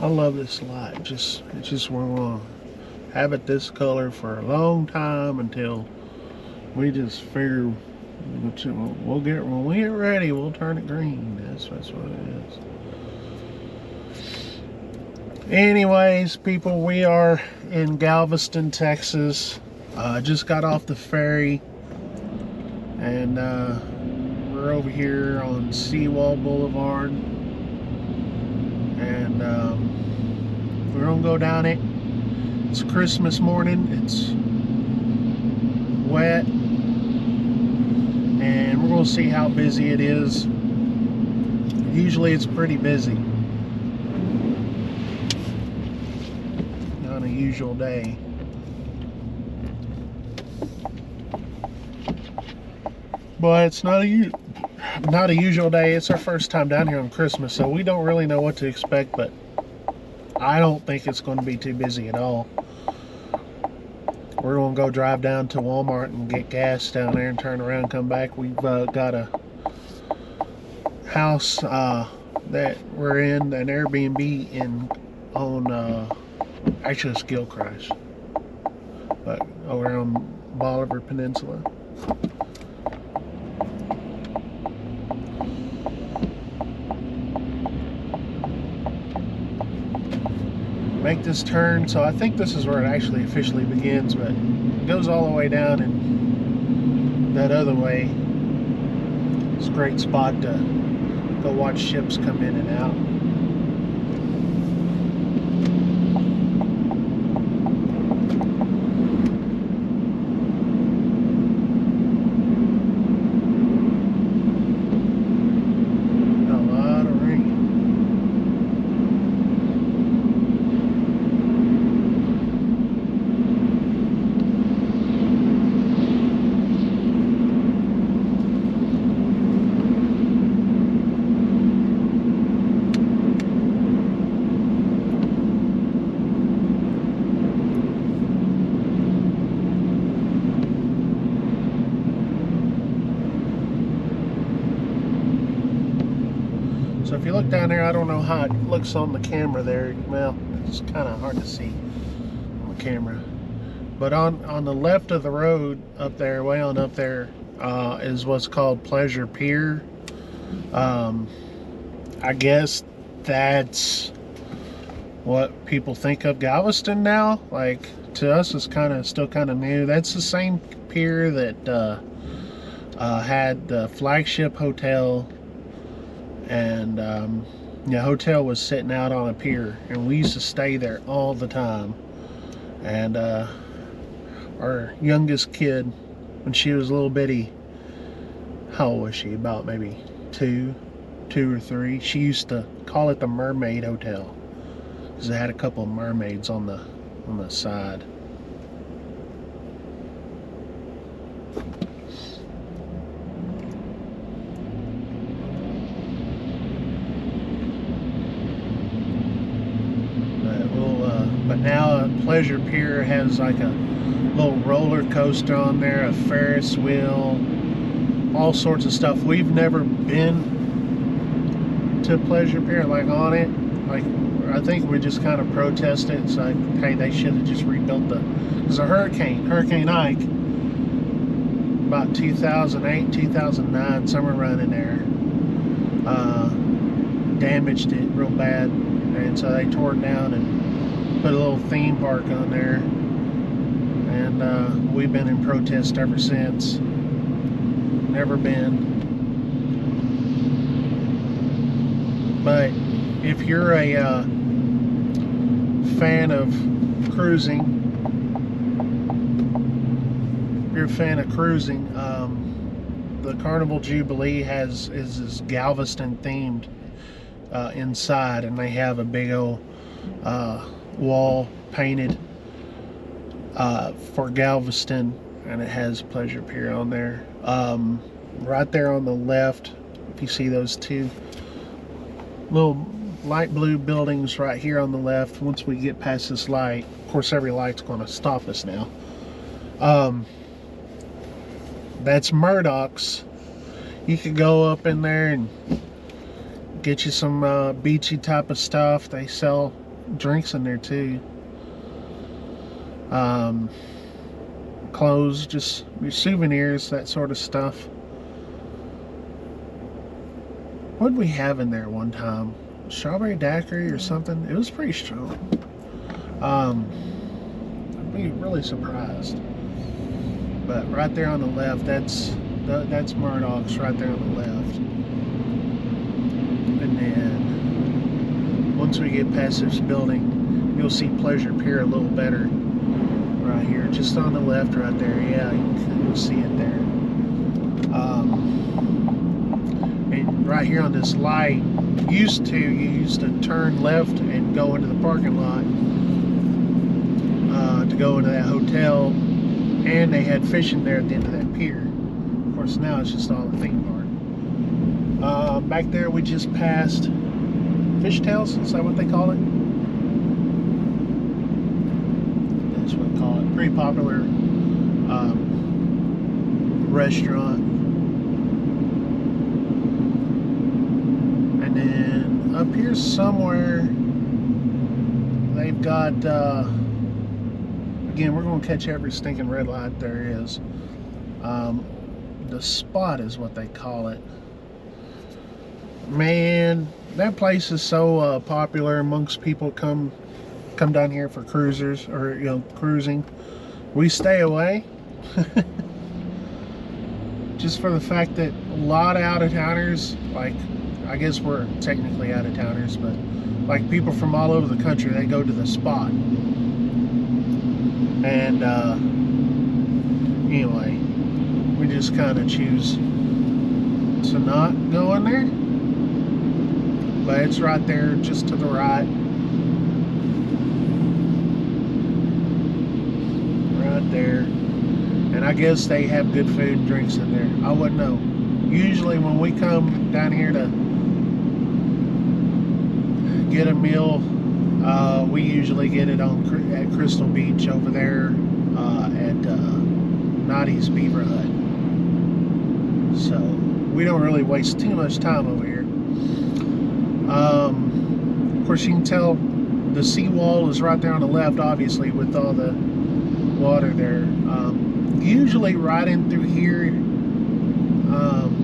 I love this light. It's just we're gonna have it this color for a long time until we just figure we'll get when we get ready. We'll turn it green. That's what it is. Anyways, people, we are in Galveston, Texas. Just got off the ferry, and we're over here on Seawall Boulevard, and we're gonna go down it. It's Christmas morning. It's wet, and we're gonna see how busy it is. Usually it's pretty busy on a usual day. But it's not a usual day. It's our first time down here on Christmas, so we don't really know what to expect, but I don't think it's going to be too busy at all. We're going to go drive down to Walmart and get gas down there and turn around and come back. We've got a house that we're in, an Airbnb on actually it's Gilchrist, but over on Bolivar Peninsula. Make this turn, so I think this is where it actually officially begins, but it goes all the way down and that other way. It's a great spot to go watch ships come in and out. So if you look down there, I don't know how it looks on the camera there. Well, it's kind of hard to see on the camera. But on the left of the road up there, way on up there, is what's called Pleasure Pier. I guess that's what people think of Galveston now. Like, to us, it's still kind of new. That's the same pier that had the flagship hotel, and the hotel was sitting out on a pier, and we used to stay there all the time. And our youngest kid, when she was a little bitty, how old was she? About maybe two or three. She used to call it the Mermaid Hotel because it had a couple of mermaids on the side. But now Pleasure Pier has like a little roller coaster on there, a Ferris wheel, all sorts of stuff. We've never been to Pleasure Pier, like on it. Like, I think we just kind of protested. It's like, hey, they should have just rebuilt there's a Hurricane Ike, about 2008, 2009, somewhere around in there, damaged it real bad, and so they tore it down and put a little theme park on there, and we've been in protest ever since. Never been. But if you're a fan of cruising, the Carnival Jubilee is Galveston themed inside, and they have a big old wall painted for Galveston, and it has Pleasure Pier on there. Right there on the left, if you see those two little light blue buildings right here on the left, once we get past this light, of course every light's going to stop us now, that's Murdoch's. You could go up in there and get you some beachy type of stuff. They sell drinks in there too. Clothes, just your souvenirs, that sort of stuff. What did we have in there one time? Strawberry daiquiri or something? It was pretty strong. I'd be really surprised. But right there on the left, that's Murdoch's right there on the left. And then once we get past this building, you'll see Pleasure Pier a little better right here, just on the left right there. Yeah, you'll see it there. And right here on this light, you used to turn left and go into the parking lot to go into that hotel, and they had fishing there at the end of that pier. Of course, now it's just all a theme park. Back there we just passed Fishtails, is that what they call it? That's what they call it. Pretty popular restaurant. And then up here somewhere they've got again, we're going to catch every stinking red light there is. The Spot is what they call it. Man, that place is so popular amongst people come down here for cruisers, or cruising. We stay away just for the fact that a lot of out-of-towners, like, I guess we're technically out-of-towners, but like people from all over the country, they go to the Spot. And anyway, we just kind of choose to not go in there, but it's right there just to the right there. And I guess they have good food and drinks in there. I wouldn't know. Usually when we come down here to get a meal, we usually get it at Crystal Beach over there at Noddy's Beaver Hut. So we don't really waste too much time over here. Of course, you can tell the seawall is right there on the left, obviously, with all the water there. Usually right in through here,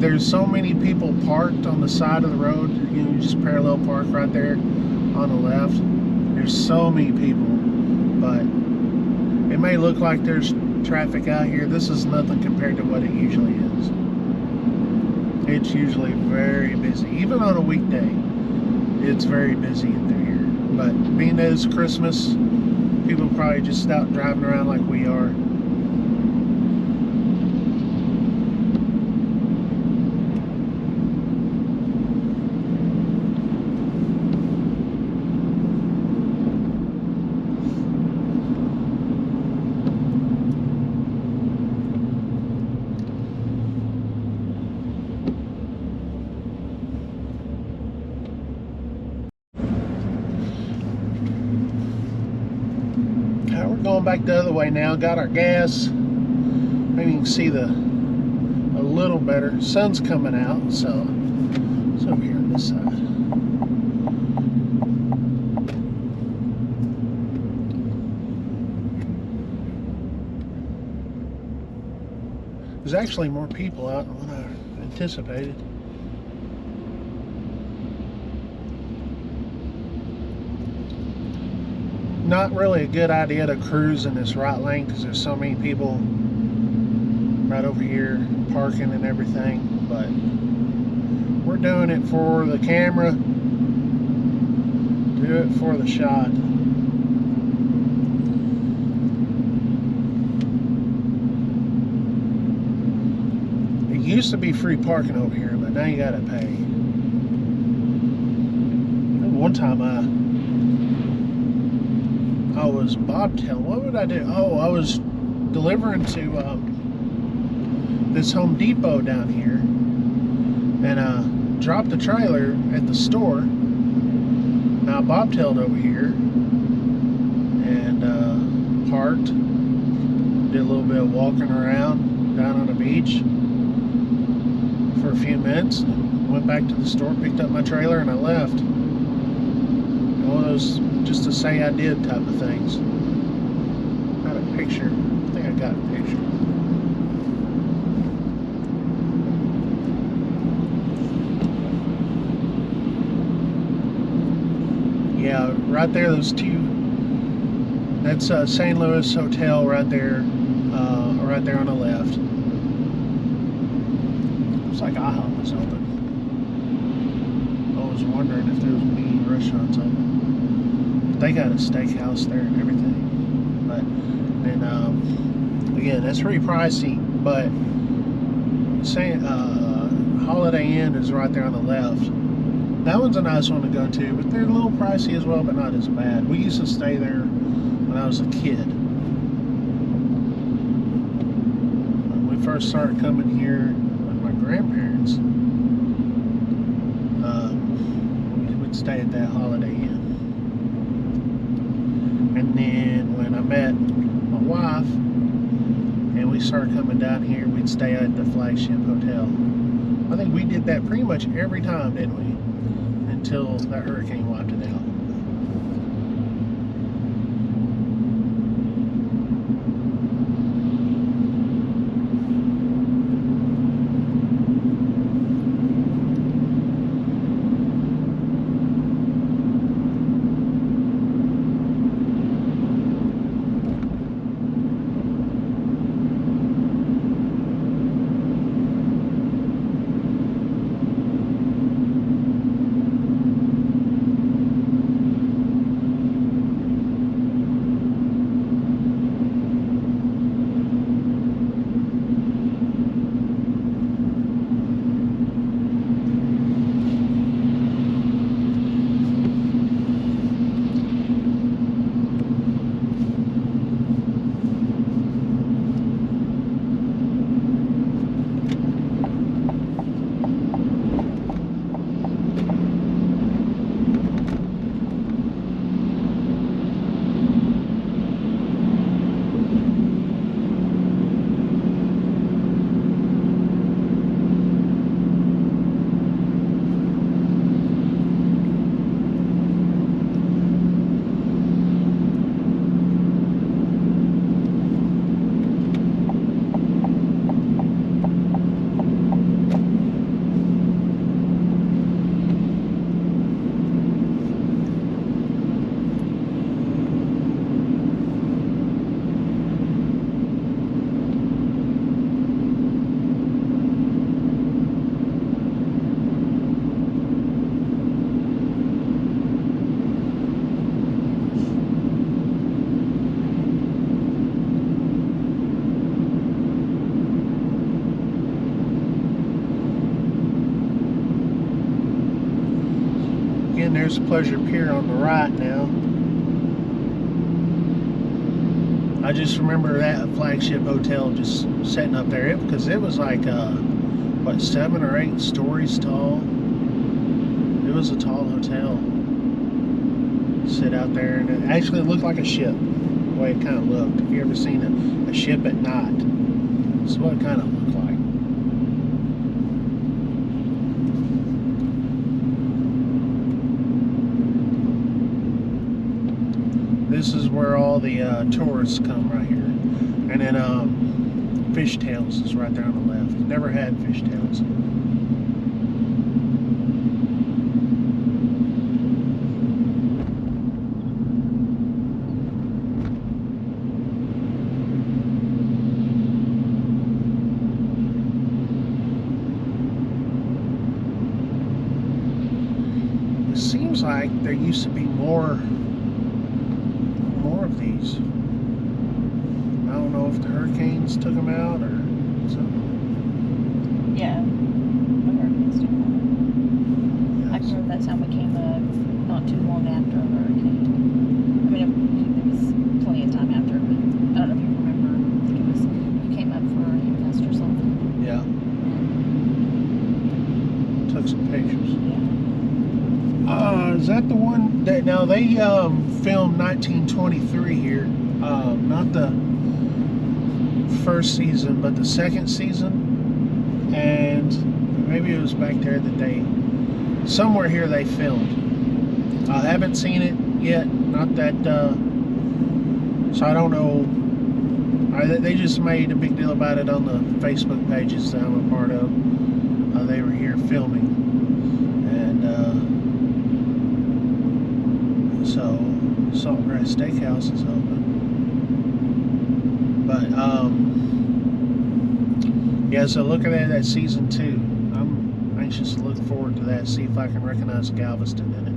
there's so many people parked on the side of the road. You just parallel park right there on the left. There's so many people, but it may look like there's traffic out here. This is nothing compared to what it usually is. It's usually very busy. Even on a weekday, it's very busy in through here. But being that it's Christmas, people probably just out driving around like we are. We're going back the other way now. Got our gas. Maybe you can see a little better. Sun's coming out, so it's over here on this side. There's actually more people out than what I anticipated. Not really a good idea to cruise in this right lane because there's so many people right over here parking and everything, but we're doing it for the camera, do it for the shot. It used to be free parking over here, but now you gotta pay. One time I was bobtailing. What would I do? Oh, I was delivering to this Home Depot down here, and dropped the trailer at the store. Now I bobtailed over here and parked, did a little bit of walking around down on the beach for a few minutes, went back to the store, picked up my trailer, and I left. Well, those just to say I did type of things. Got a picture. I think I got a picture. Yeah, right there, those two. That's St. Louis Hotel right there on the left. Looks like IHOP was open. I was wondering if there was any restaurants open. But they got a steakhouse there and everything. But then again, that's pretty pricey. But saying Holiday Inn is right there on the left. That one's a nice one to go to, but they're a little pricey as well, but not as bad. We used to stay there when I was a kid. When we first started coming here with my grandparents, we would stay at that Holiday Inn. And then when I met my wife and we started coming down here, we'd stay at the Flagship Hotel. I think we did that pretty much every time, didn't we? Until that hurricane wiped it out. Again, there's Pleasure Pier on the right now. I just remember that Flagship Hotel just sitting up there because it was like, what, 7 or 8 stories tall. It was a tall hotel. Sit out there, and it actually looked like a ship, the way it kind of looked. If you ever seen a ship at night, that's what it kind of looked like. This is where all the tourists come right here. And then Fishtails is right there on the left. Never had Fishtails. It seems like there used to be more of these. I don't know if the hurricanes took them out or something. Yeah, the hurricanes took them out. Yes. I can remember that time we came up not too long after a hurricane. I mean, there was plenty of time after, but I don't know if you remember. I think it was, you came up for a fest or something. Yeah. Took some pictures. Yeah. Is that the one that now they filmed 1923 here? Not the first season, but the second season, and maybe it was back there that they somewhere here they filmed. I haven't seen it. yet. Not that, so I don't know. They just made a big deal about it on the Facebook pages that I'm a part of. They were here filming. And, so, Saltgrass Steakhouse is open. But, yeah, so looking at that season 2, I'm anxious to look forward to that, see if I can recognize Galveston in it.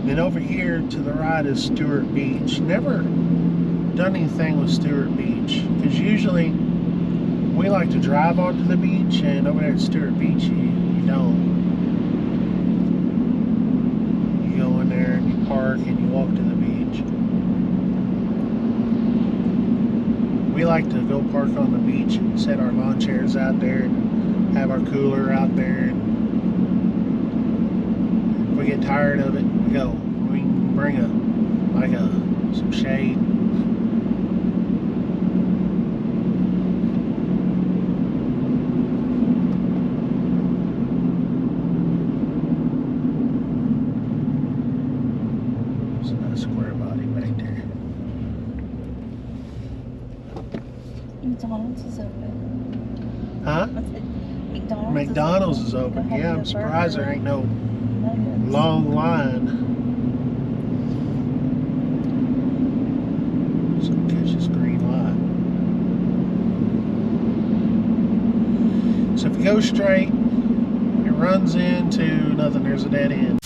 And over here to the right is Stewart Beach. Never done anything with Stewart Beach, because usually we like to drive onto the beach, and over there at Stewart Beach you don't. You go in there and you park and you walk to the beach. We like to go park on the beach and set our lawn chairs out there and have our cooler out there, and if we get tired of it, we go. We can bring some shade. There's a nice square body back there. McDonald's is open. Huh? McDonald's is open. Yeah, I'm surprised there ain't no long line. So catch this green light. So if you go straight, it runs into nothing. There's a dead end.